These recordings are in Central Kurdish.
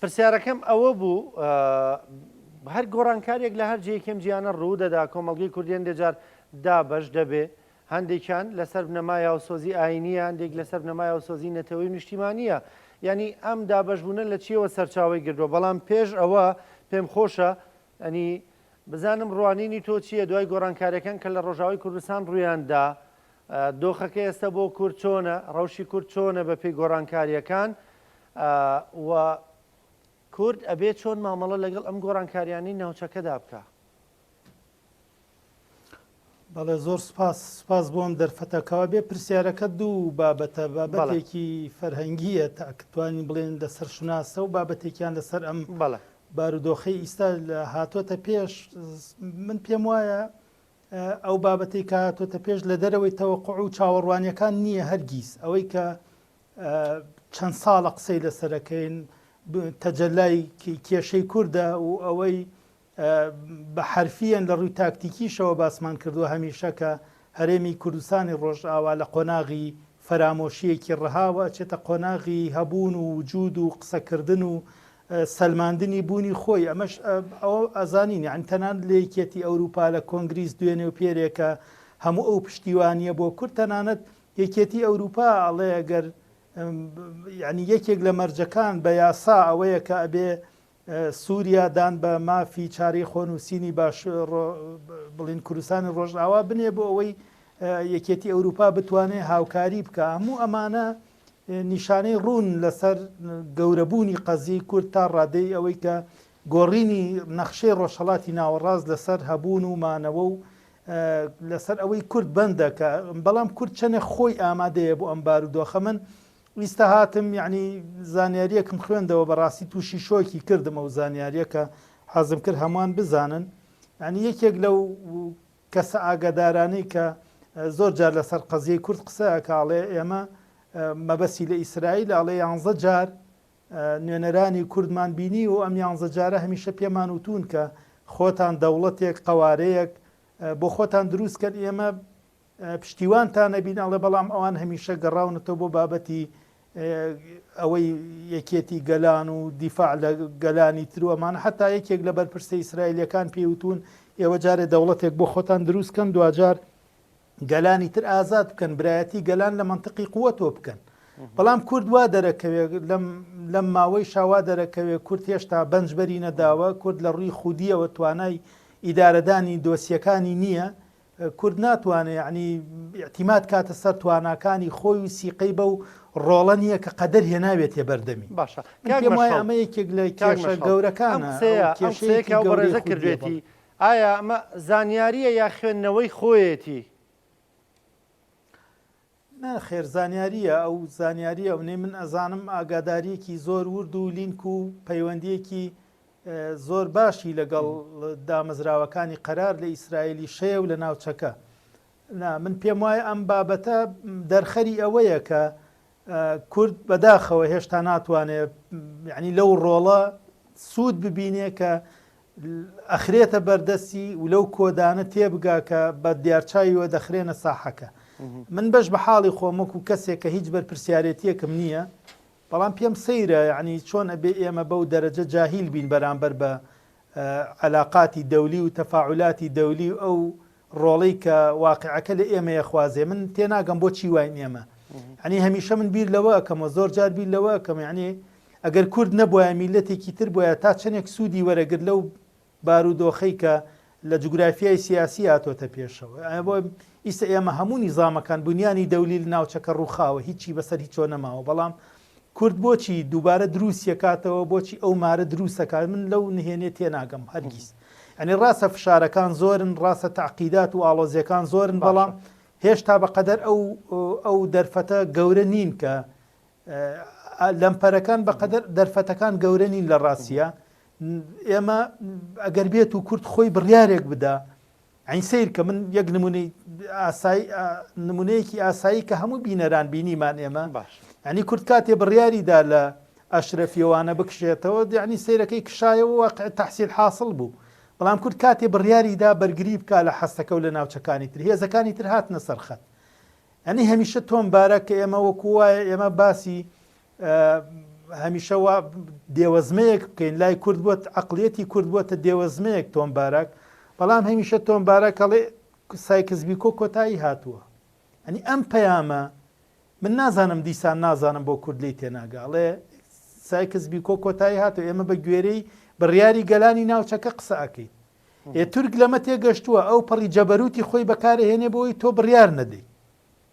پرسیارەکەم ئەوە بوو هەر گۆڕانکارێک لە هەر جێکم جیانە ڕوو دەدا کۆمەڵگەی کوردیان دێجار دابەش دەبێ هەندێکیان لەسەر بنەمای یاوسۆزی ئاینیە هەندێک لەسەر بنەمای یاوسۆزی نەتەوەی نیشتیمانیە ینی ئەم دابەشبوونە لە چیەوە سەرچاوی گردووە بەڵام پێش ئەوە پێم خۆشە ئەنی بزانم ڕوانینی تۆ چییە دوای گۆڕانکاریەکان کە لە ڕۆژاوی کوردستان ڕوویاندا دۆخەکە ئێستا بۆ کورد چۆنە ڕەوشی کورد چۆنە بە پێی گۆڕانکاریەکان و کورد ئەبێت چۆن مامەڵە لەگەڵ ئەم گۆڕانکاریانی ناوچەکەدا بکە. بەڵێ زۆر سپاس بۆم دەرفەتەکەەوە بێ پرسیارەکە دوو بابەتە بابەتێکی فەرهەنگیە تاکتوانی بڵێن لەسەر شناسە و بابەتێکیان لەسەر ئەم بارودۆخەی ئیستا هاتۆتە پێش من پێم وایە ئەو بابەتی کە هاتۆتە پێش لە دەرەوەی تەوەقع و چاوەڕوانیەکان نییە هەرگیز ئەوەی کە چەند ساڵە قسەی لەسەرەکەین تەجەلای کێشەی کووردە و ئەوەی بە حرفیان لە ڕووی تاکتیکیشەوە باسمان کردووە هەمیشە کە هەرێمی کوردستانی ڕۆژئاوا لە قۆناغی فەرامۆشیەکی ڕەهاوە چێتە قۆناغی هەبوون و وجود و قسەکردن و سەلماندنی بوونی خۆی ئەمەش ئەوە ئەزانین یان تەنان لە یەکێتی ئەوروپا لە کۆنگریس دوێنێ و پێرێکە هەموو ئەو پشتیوانیە بۆ کورد تەنانەت یەکێتی ئەوروپا ئەڵێ ئەگەر یعنی یەکێک لە مەرجەکان بە یاسا ئەوەیە کە ئەبێ سووریادان بە مافی چاری خۆنووسینی باش بڵین کوردستانی ڕۆژئاوا بنێ بۆ ئەوەی یەکێتی ئەوروپا بتوانێت هاوکاری بکە هەموو ئەمانە نیشانەی ڕوون لەسەر گەورەبوونی قەزی کورد تا ڕادەی ئەوەی کە گۆڕینی نەخشەی ڕۆژهەڵاتی ناوەڕاست لەسەر هەبوون و مانەوە و لەسەر ئەوەی کورد بەندەکە بەڵام کورد چەنێ خۆی ئامادەیە بۆ ئەم بارودۆخە من ویستە هاتم یعنی زانیاریەکم خوێندەوە بەڕاستی تووشی شۆکی کردم ئەو زانیاریەکە حەزم کرد هەمووان بزانن ینی یەکێک لەو کەسە ئاگادارانەی کە زۆر جار لەسەر قەزیەی کورد قسەکاڵێ ئێمە مەبەسی لە ئیسرائیل ئاڵێ 11 جار نوێنەرانی کوردمان بینی و ئەم 11 جارە هەمیشە پێمان وتون کە خۆتان دەوڵەتێک قەوارەیەک بۆ خۆتان دروست کرد ئێمە پشتیوانتان نەبین ئەڵێ بەڵام ئەوان هەمیشە گەڕاونەتەوە بۆ بابەتی ئەوەی یەکێتی گەلان و دیفاع لە گەلانی تروەمان حتا یەکێک لە بەرپرسە ئیسرائیلەکان پێوتون ئێوە جارێ دەوڵەتێک بۆ خۆتان دروستکەن دوجار گەلانی تر ئازاد بکەن برایەتی گەلان لە منطقی قووەتەوە بکەن بەڵام کورد وا دەرەکەوێت لەم ماوەی شاوا دەرەکەوێت کورد هێشتا بەنجبەری نەداوە کورد لە ڕووی خودیەوە توانای ئیدارەدانی دۆسیەکانی نییە کورد ناتوانێت ینی اعتیماد کاتە سەر تواناکانی خۆی و سیقەی بە و ڕۆڵە نییە کە قەدەر هێناوێتێ بەردەمی باشە ئەمە یەکێک لە کێشە گەورەکانە کێشەیەکی بەڕێزە کردوێتی ئایا ئەمە زانیاریە یا خوێندنەوەی خۆیەتی خێر زانیاریە ئەو زانیاریە ئەو نێ من ئەزانم ئاگاداریەکی زۆر ورد و لینک و پەیوەندیەکی زۆر باشی لەگەڵ دامەزراوەکانی قەرار لە ئیسرائیلی شەیە و لە ناوچەکە من پێم وایە ئەم بابەتە دەرخەری ئەوەیە کە کورد بەداخەوە هێشتا ناتوانێت یعنی لەو ڕۆڵە سوود ببینێ کە ئەخرێتە بەردەستی و لەو کۆدانە تێبگا کە بە دیارچاویەوە دەخرێنە ساحەکە من بەش بە حاڵی خۆمەک و کەسێک کە هیچ بەرپرسیارەتیەکەم نییە بەڵام پێم سەیرە ینی چۆن ئەبێ ئێمە بەو دەرەجە جاهیل بین بەرامبەر بە علاقاتی دەولی و تەفاعولاتی دەولی و ئەو ڕۆڵەی کە واقعەکە لە ئێمە یەخوازێ من تێناگەم بۆچی واین ئێمە ینی هەمیشە من بیر لەوە ئەکەمەوە زۆر جار بیر لەوە ئەکەم یعنی ئەگەر کورد نەبووە میلەتێکی تر بووە تا چەندێک سوودی وەرەگرت لەو بارودۆخەی کە لە جوگرافیای سیاسی هاتۆتە پێشەوە بۆ ئیستا ئێمە هەموو نیزامەکان بنیانی دەولی لە ناوچەکە ڕووخاوە هیچی بەسەر هیچۆ نەماوە بەڵام کورد بۆچی دووبارە دروستیە کاتەوە بۆچی ئەو مارە دروستەکات من لەو نهێنێ تێناگەم هەرگیز ئەنی ڕاستە فشارەکان زۆرن ڕاستە تعقیدات و ئاڵۆزیەکان زۆرن بەڵام هێشتا بەقەدەر ئەو دەرفەتە گەورە نین کە لەمپەرەکان بەقەدەر دەرفەتەکان گەورە نین لە ڕاستیە ئێمە ئەگەر بێت و کورد خۆی بڕیارێک بدا عین سیر کە من یەک نمونەیەکی ئاسایی کە هەموو بینەران بینیمان ئێمە ینی کورد کاتێ بڕیاریدا لە ئەشرەفیەوانە بکشێتەوە یعنی سیرەکەی کشایەوە واقع تەحسیل حاصل بوو بەڵام کورد کاتێ بڕیاریدا بەرگری بکە لە حەستەکە و لە ناوچەکانی تر هێزەکانی تر هاتنە سەرخەت ئەنی هەمیشە تۆم بارە کە ئێمە وەکو وایە ئێمە باسی هەمیشە وا دێوەزمەیەک بکەین لای کورد بووە عەقڵیەتی کورد بووەتە دێوەزمەیەک تۆم بارک بەڵام هەمیشە تۆم بارەکەڵێ سایکس بیکۆ کۆتایی هاتووە ئەنی ئەم پەیامە من نازانم دیسان نازانم بۆ کورد لی تێناگاڵێ سایکس بیکۆ کۆتایی هاتووە ئێمە بە گوێرەی بڕیاری گەلانی ناوچەکە قسە ئەکەین تورک لەمە تێگەشتووە ئەو پەڕی جەبەروتی خۆی بەکارهێنێ بۆی تۆ بڕیار نەدەی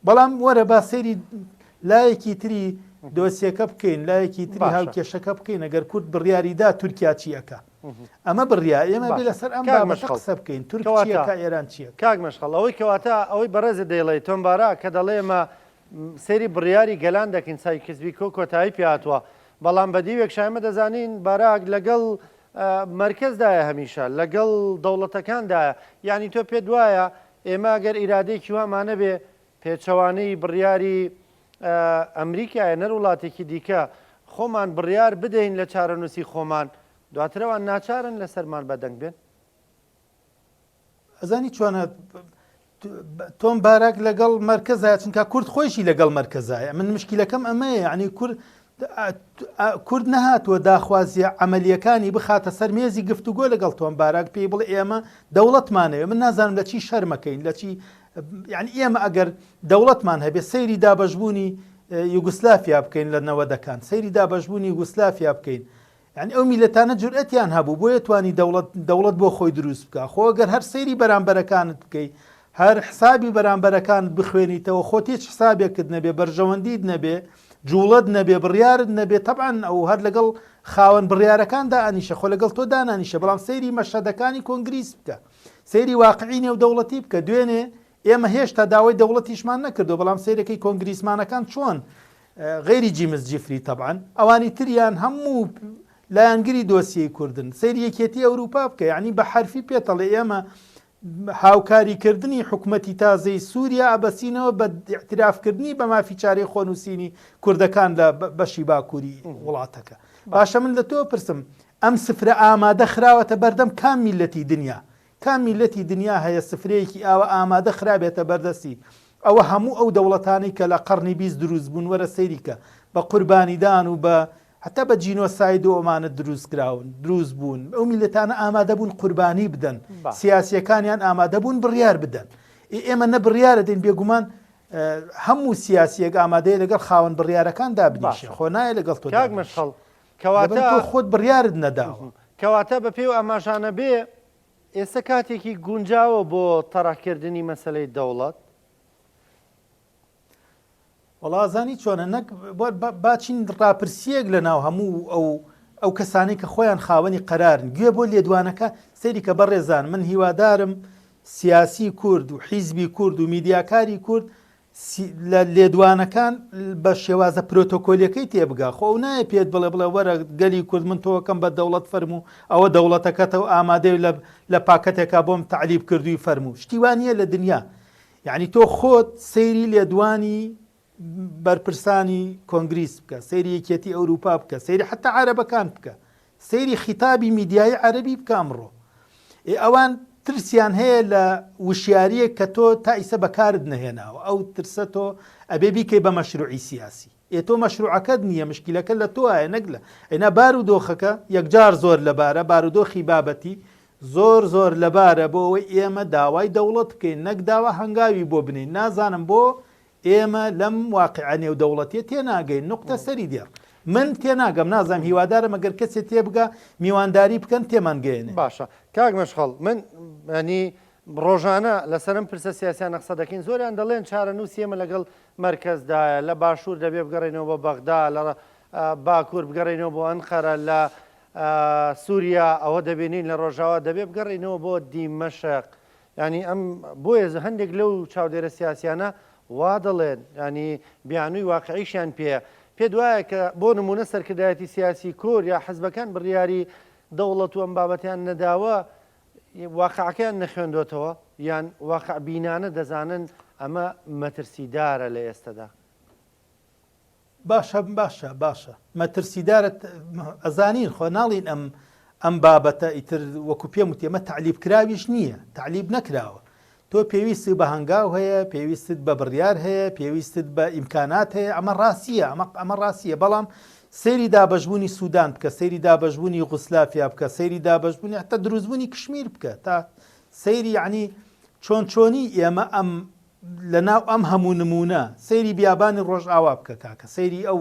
بەڵام وەرە با سەیری لایەکی تری دۆسیەکە بکەین لایەکی تری هاوکێشەکە بکەین ئەگەر کورد بڕیاریدا تورکیا چیەکە ئەمە بڕیار ئێمە بێ لەسەر ئەم بابەتە قسە بکەین تورکیەکە ئێران چیە کاک مەشخەڵ ئەوەی کەواتە ئەوەی بەڕێزە دەیڵێ تۆم بارا کە دەڵێ ئێمە سەیری بڕیاری گەلان دەکەین سایکس بیکۆ کۆتایی پێهاتووە بەڵام بەدیوێک شایمە دەزانین باراک لەگەڵ مرکزدایە هەمیشە لەگەڵ دەوڵەتەکاندایە یعنی تۆ پێ دوایە ئێمە گەر ئیرادەیەکی وامانە بێ پێچەوانەی بڕیاری ئەمریکایە نەر وڵاتێکی دیکە خۆمان بڕیار بدەین لە چارەنووسی خۆمان دواترەوە ناچارن لەسەرمان بەدەنگ بێن ئەزانی چۆنە تۆم بارک لەگەڵ مرکزایە چونکە کورد خۆشی لەگەڵ مرکزایە من مشکلەکەم ئەمەیە ینی کورد نەهاتووە داخوازیە عملیەکانی بخاتە سەر مێزی گفتوگۆ لەگەڵ تۆم بارک پێی بڵێ ئێمە دەوڵەتمانەوە من نازانم لە چی شەرمەکەین لە چی یعنی ئێمە ئەگەر دەوڵەتمان هەبێ سەیری دابەشبوونی یوگسلافیا بکەین لە نەوەدەکان سەیری دابەشبوونی یوگسلافیا بکەین یعنی ئەو میلەتانە جورئەتیان هەبوو بۆیە توانی دەوڵەت بۆ خۆی دروست بکە خۆ گەر هەر سەیری بەرامبەرەکانت بکەی هەر حسابی بەرامبەرەکانت بخوێنیتەوە خۆت هیچ حسابێکت نەبێ بەرژەوەندیت نەبێ جوڵت نەبێ بڕیارت نەبێ طبعاً ئەو هەر لەگەڵ خاوەن بڕیارەکاندا ئەنیشە خۆ لەگەڵ تۆ دانانیشە بەڵام سەیری مەشهەدەکانی کۆنگریس بکە سەیری واقعی نێودەوڵەتی بکە دوێنێ ئێمە هێشتا داوای دەوڵەتیشمان نەکردو بەڵام سەیرەکەی کۆنگریسمانەکان چۆن غێری جیمز جیفری طبعاً ئەوانی تریان هەموو لایەنگری دۆسیەی کوردن سەیری یەکێتی ئەوروپا بکە یعنی بە حرفی پێتەڵێ ئێمە هاوکاریکردنی حکوومەتی تازەی سووریا ئەبەسینەوە بە اعترافکردنی بە مافی چارەی خۆنووسینی کوردەکان لە بەشی باکووری وڵاتەکە باشە من لە تۆ پرسم ئەم سفرە ئامادە خراوەتە بەردەم کام میلەتی دنیا کام میلەتی دنیا هەیە سفرەیەکی ئاوە ئامادە خرابێتە بەردەستی ئەوە هەموو ئەو دەوڵەتانی کە لە قەرنی 20 دروست بوون وەرە سەیریکە بە قوربانیدان و بە حتا بە جینۆساید و ئەمانە دروست بوون ئەو میلەتانە ئامادە بوون قوربانی بدەن سیاسیەکانیان ئامادە بوون بڕیار بدەن ئێمە نە بڕیارە دەین بێگومان هەموو سیاسیەک ئامادەیە لەگەڵ خاوەن بڕیارەکاندا بنیشە خۆ نایە لەگەڵ تۆ کاک مەشخەڵ کەواتە تۆ خۆت بڕیارت نەداوە کەواتە بە پێی و ئەماژانە بێ ئێستا کاتێکی گونجاوە بۆ تەڕاکردنی مەسەلەی دەوڵەت وەڵازانی چۆنە نەک باچین ڕاپرسیەک لە ناو هەموو ئەو کەسانی کە خۆیان خاوەنی قەرارن گوێ بۆ لێدوانەکە سەیری کە بەڕێزان من هیوادارم سیاسی کورد و حیزبی کورد و میدیاکاری کورد لە لێدوانەکان بە شێوازە پرۆتۆکۆلیەکەی تێبگا خۆ نایە پێت بڵێ وەرە گەلی کورد من تۆکەم بە دەوڵەت فەرموو ئەوە دەوڵەتەکەتەوە ئامادەی لە پاکەتێکا بۆم تعلیب کردووی فەرموو شتیوانیە لە دنیا یعنی تۆ خۆت سەیری لێدوانی بەرپرسانی کۆنگریس بکە سەیری یەکێتی ئەوروپا بکە سەیری حتا عەرەبەکان بکە سەیری خیتابی میدیای عەرەبی بکە ئەمڕۆ ئەوان ترسیان هەیە لە وشیاریە کە تۆ تا ئیسە بەکارت نەهێناوە ئەو ترسە تۆ ئەبێ بیکەی بە مەشروعی سیاسی تۆ مەشروعەکەت نییە مشکلەکە لە تۆ هەیە نەگلە ئەینا بارودۆخەکە یەکجار زۆر لەبارە بارودۆخی بابەتی زۆر لەبارە بۆ ئەوەی ئێمە داوای دەوڵەت بکەین نەک داوا هەنگاوی بۆ بنین نازانم بۆ ئێمە لەم واقعە نێودەوڵەتیە تێناگەین نقطە سەری دێڕ من تێناگەم نازانم هیوادارم ئەگەر کەسێ تێبگا میوانداری بکەن تێمانگەێنێ باشە کاک مەشخەڵ من ینی ڕۆژانە لەسەرم پرسە سیاسیانە قسە دەکەین زۆریان دەڵێن چارەنووسی ئێمە لەگەڵ مەرکەزدایە لە باشوور دەبێ بگەڕێنەوە بە بەغدا لە باکوور بگەڕێنەوە بۆ ئەنقەرە لە سووریا ئەوە دەبێنین لە ڕۆژاوا دەبێ بگەڕێنەوە بۆ دیمەشق ینی ئەم بۆیە هەندێک لەو چاودێرە سیاسیانە وا دەڵێن ینی بیانووی واقعیشیان پێ دوایە کە بۆ نمونە سەرکردایەتی سیاسی کۆر یا حزبەکان بڕیاری دەوڵەت و ئەم بابەتیان نەداوە واقعەکەیان نەخوێندۆتەوە یان واقع بینانە دەزانن ئەمە مەترسیدارە لە ئێستادا باشە مەترسیدارت ئەزانین خۆ ناڵین ئەم بابەتە ئیتر وەکو پێم وتێ ئەمە تعلیب کراویش نییە تعلیب نەکراوە تۆ پێویست بە هەنگاو هەیە پێویستت بە بڕیار هەیە پێویستت بە ئیمکانات هەیە ئەمە ڕاستیە ئەمە ڕاستیە بەڵام سەیری دابەشبوونی سوودان بکە، سەیری دابەشبوونی یوغسلافیا بکە، سەیری دابەشبوونی حتا دروستبوونی کشمیر بکە، تا سەیری یعنی چۆنی ئێمە لەناو ئەم هەموو نمونە سەیری بیابانی ڕۆژئاوا بکە کاکە، سەیری ئەو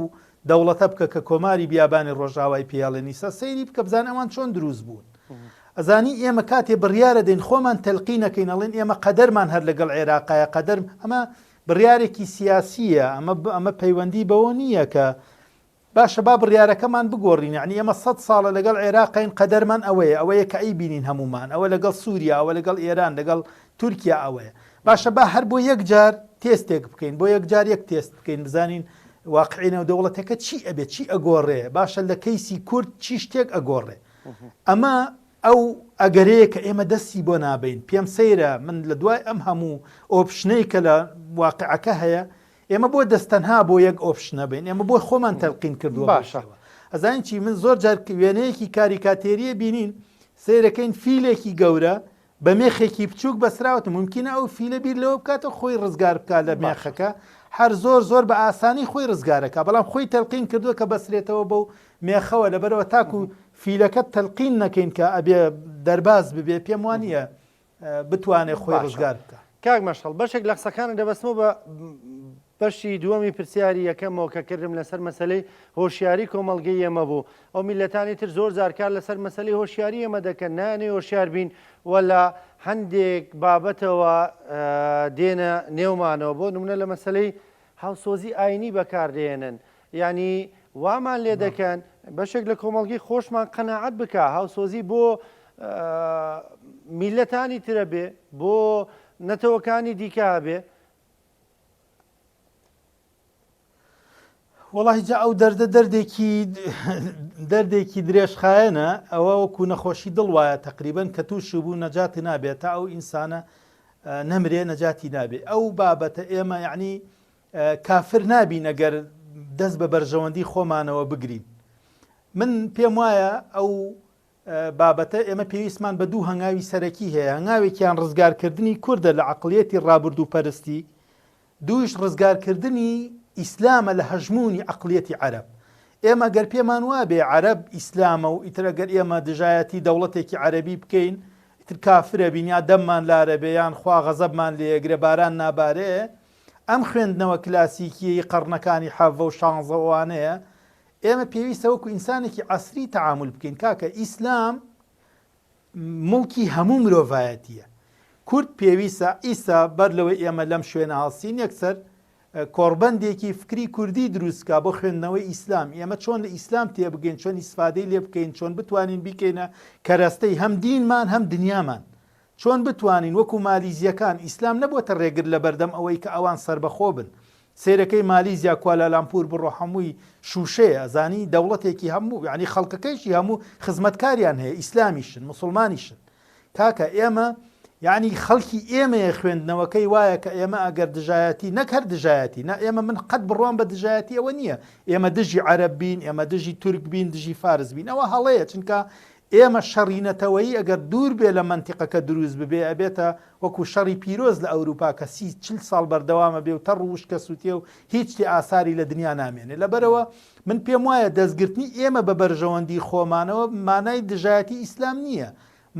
دەوڵەتە بکە کە کۆماری بیابانی ڕۆژئاوای پێڵێنی سەیری بکە بزان ئەوان چۆن دروست بوون. ئەزانی ئێمە کاتێ بڕیارە دەین خۆمان تەلقینەکەین ئەڵێن ئێمە قەدەرمان هەر لەگەڵ عێراقایە قەدەر ئەمە بڕیارێکی سیاسیە، ئەمە پەیوەندی بەوە نییە کە باشە با بڕیارەکەمان بگۆڕین، یعنی ئێمە 100 ساڵە لەگەڵ عێراقین قەدەرمان ئەوەیە کە ئەی بینین هەمومان، ئەوە لەگەڵ سووریا، ئەوە لەگەڵ ئێران، لەگەڵ تورکیا ئەوەیە. باشە با هەر بۆ یەک جار تێستێک بکەین، بۆ یەک جار یەک تێست بکەین بزانین واقعینەوە دەوڵەتەکە چی ئەبێت، چی ئەگۆڕێ، باشە لە کەیسی کورد چی شتێک ئەگۆڕێ. ئەمە ئەو ئەگەرەیە کە ئێمە دەستی بۆ نابین. پێم سەیرە من لە دوای ئەم هەموو ئۆپشنەی کە لە واقعەکە هەیە ئێمە بۆ دەستەنها بۆ یەک ئۆپشنە بین، ئێمە بۆ خۆمان تەلقین کردووە. باشەوە ئەزانین چی من زۆر جار وێنەیەکی کاریکاتێریە بینین سیرەکەین فیلێکی گەورە بە مێخێکی بچووک بەسراوت، ممکنە ئەو فیلە بیر لەوە بکاتە خۆی ڕزگار بکات لە مێخەکە، هەر زۆر بە ئاسانی خۆی ڕزگارەکە، بەڵام خۆی تەلقین کردووە کە بەسرێتەوە بەو مێخەوە، لەبەرەوە تاکو فیلەکە تەلقین نەکەین کە ئەبێ دەرباز ببێ، پێم وانە بتوانێت خۆی ڕزگار بکە. کاک مەشەڵ بەشێک لە قسەکانە دەبەستمەوە بە بەشی دووەمی پرسیاری یەکەمەوە کە کردم لەسەر مەسەلەی هۆشیاری کۆمەڵگەی ئێمە بوو. ئەو میلەتانی تر زۆر جارکار لەسەر مەسەلەی هۆشیاری ئێمە دەکەن، نانێ هۆشیار بین وەلا هەندێک بابەتەوە دێنە نێومانەوە. بۆ نمونە لە مەسەلەی هاوسۆزی ئاینی بەکاردێنن، ینی وامان لێ دەکەن بەشێک لە کۆمەڵگەی خۆشمان قەناعەت بکە هاوسۆزی بۆ میلەتانی ترە بێ، بۆ نەتەوەکانی دیکە بێ. وڵی جا ئەو دەردێکی درێژخایەنە، ئەوە وەکو نەخۆشی دڵ وایە تقریبن کە تووشی بوو نەجاتی نابێت تا ئەو ئینسانە نەمرێ نەجاتی نابێت. ئەو بابەتە ئێمە یعنی کافر نابین ئەگەر دەست بە بەرژەوەندی خۆمانەوە بگرین. من پێم وایە ئەو بابەتە ئێمە پێویستمان بە دوو هەنگاوی سەرەکی هەیە، هەنگاوێکیان ڕزگارکردنی کووردە لە عەقڵیەتی ڕابردوو پەرستی، دووش ڕزگارکردنی ئیسلامە لە هەژمونی عەقڵیەتی عەرەب. ئێمە گەر پێمان وابێ عەرەب ئیسلامە و ئیتر ئەگەر ئێمە دژایەتی دەوڵەتێکی عەرەبی بکەین ئیتر کافرە بین یا دەممان لارە بێ یان خوا غەزەبمان لێگرێ باران نابارێ، ئەم خوێندنەوە کلاسیکی قەڕنەکانی حەڤە و شانزەوانەیە ئێمە پێویستە وەکو ئینسانێکی عەسری تەعامل بکەین. کاکە ئیسلام مڵکی هەموو مرۆڤایەتیە. کورد پێویستە ئیسا بەر لەوەی ئێمە لەم شوێنە هەڵسین یەکسەر کۆڕبەندێکی فکری کوردی دروستکە بۆ خوێندنەوەی ئیسلام. ئێمە چۆن لە ئیسلام تێبگەین، چۆن ئیسفادەی لێ بکەین، چۆن بتوانین بیکەینە کەرەستەی هەم دینمان هەم دنیامان، چۆن بتوانین وەکو مالیزیەکان. ئیسلام نەبووتە ڕێگر لە بەردەم ئەوەی کە ئەوان سربەخۆ بن. سیرەکەی مالیزیا کوالالامپور بڕۆ هەمووی شوشەیە، ئەزانی دەوڵەتێکی هەموو یعنی خەڵکەکەیشی هەموو خزمەتکاریان هەیە، ئیسلامیشن مسلمانیشن. کاکە ئێمە یعنی خەڵکی ئێمەیە خوێندنەوەکەی وایە کە ئێمە ئەگەر دژایەتی نەکەر دژایەتی نا ئێمە من قەت بڕوان بە دژایەتی ئەوە نییە، ئێمە دژی عەرەب بین، ئێمە دژی تورک بین، دژی فارس بین، ئەوە هەڵەیە. چونکە ئێمە شەڕینەتەوەی ئەگەر دوور بێ لە منتیقەکە دروست ببێ ئەبێتە وەکو شەڕی پیرۆز لە ئەوروپا کە 40 ساڵ بەردەوامە بێ و تەڕ وشکە سووتێ و هیچ ئاساری لە دنیا نامێنێ. لەبەرەوە من پێم وایە دەستگرتنی ئێمە بە بەرژەوەندی خۆمانەوە مانای دژایەتی ئیسلام نییە،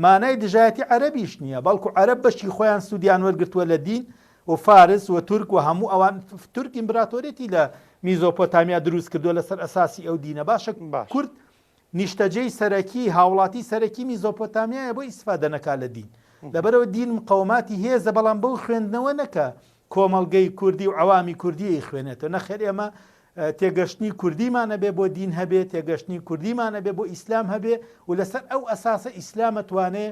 مانای دژایەتی عەرەبیش نییە، بەڵکو عەرەب بەشی خۆیان سوودیان وەرگرتووە لە دین و فارس و تورک و هەموو ئەوان. تورک ئیمپراتۆریەتی لە میزۆپۆتامیا دروست کردووە لەسەر ئەساسی ئەو دینە. باشە کورد نیشتەجەی سەرەکی هاوڵاتی سەرەکی میزۆپۆتامیایە بۆ ئیسفادە نەکا لە دین. لەبەرەوە دین مقاوماتی هێزە، بەڵام بەو خوێندنەوە نەکە کۆمەڵگەی کوردی و عەوامی کوردی خوێنێتەوە. نەخێر ئێمە تێگەشتنی کوردیمانە بێ بۆ دین هەبێ، تێگەشتنی کوردیمانە بێ بۆ ئیسلام هەبێ و لەسەر ئەو ئەساسە ئیسلام ئەتوانێ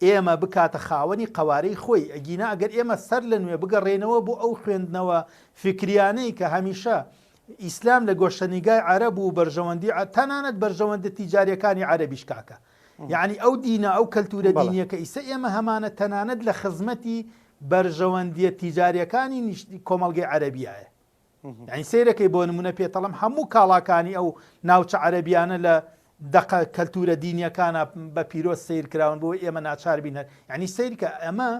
ئێمە بکاتە خاوەنی قەوارەی خۆی. ئەگینا ئەگەر ئێمە سەر لە نوێ بگەڕێنەوە بۆ ئەو خوێندنەوە فکریانەی کە هەمیشە ئیسلام لە گۆشەنیگای عەرەب و بەرژەوەندی تەنانەت بەرژەوەندی تیجاریەکانی عەرەبیش کاکە، یعنی ئەو دینە ئەو کەلتورە دینیەکە ئیسە ئێمە هەمانە تەنانەت لە خزمەتی بەرژەوەندیە تیجاریەکانی کۆمەڵگەی عەرەبیایە. یعنی سیرەکەی بۆ نمونە پێتەڵم هەموو کاڵاکانی ئەو ناوچە عەرەبیانە لە دقە کەلتورە دینیەکانە بە پیرۆز سیر کراون بۆ ئێمە ناچار بینە. یعنی سیرکە ئەمە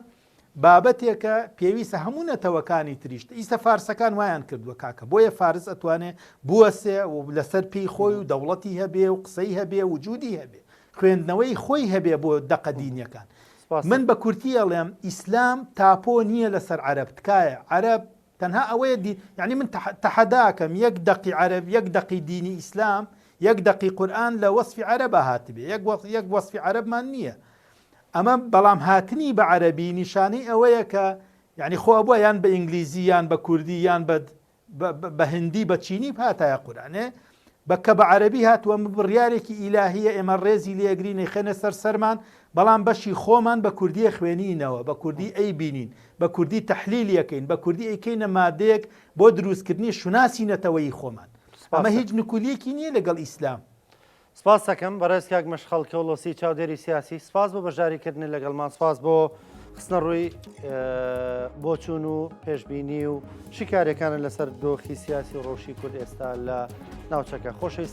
بابەتێکە پێویستە هەموو نەتەوەکانی تریشت ئیسە فارسەکان وایان کردووە کاکە بۆیە فارس ئەتوانێت بوەسێ و لەسەر پێی خۆی و دەوڵەتی هەبێ و قسەی هەبێ و وجودی هەبێ خوێندنەوەی خۆی هەبێ بۆ دەقە دینیەکان. من بە کورتی ئەڵێم ئیسلام تاپۆ نییە لەسەر عەرەب تکایە عەرەب تەنها ئەوەیە یعنی من تەحەداکەم یەک دەقی عەرەب یەک دەقی دینی ئیسلام یەک دەقی قورئان لە وەسفی عەرەبە هاتبێ یەک وەسفی عەرەبمان نییە. ئەمە بەڵام هاتنی بە عەرەبی نیشانەی ئەوەیە کە یعنی خۆ بووە یان بە ئینگلیزی یان بە کوردی یان بە هندی بە چینی هاتایە قورئانێ بەکە بە عەرەبی هاتووە بڕیارێکی ئیلاهیە ئێمە ڕێزی لێگرینی خێنە سەر سەرمان بەڵام بەشی خۆمان بە کوردیە خوێنینەوە بە کوردی ئەی بینین بە کوردی تەحلیلیەکەین بە کوردی ئەیکەینە مادەیەک بۆ دروستکردنی شوناسی نەتەوەی خۆمان. ئەمە هیچ نکولیەکی نییە لەگەڵ ئیسلام. سپاس دەکەم بەڕێز کاک مەشخەڵ کەوڵۆسی چاودێری سیاسی سپاس بۆ بەشداریکردن لەگەڵمان سپاس بۆ خستنە ڕووی بۆچوون و پێشبینی و شیکارەکانە لەسەر دۆخی سیاسی و ڕۆژی کورد ئێستا لە ناوچەکە خۆشەویست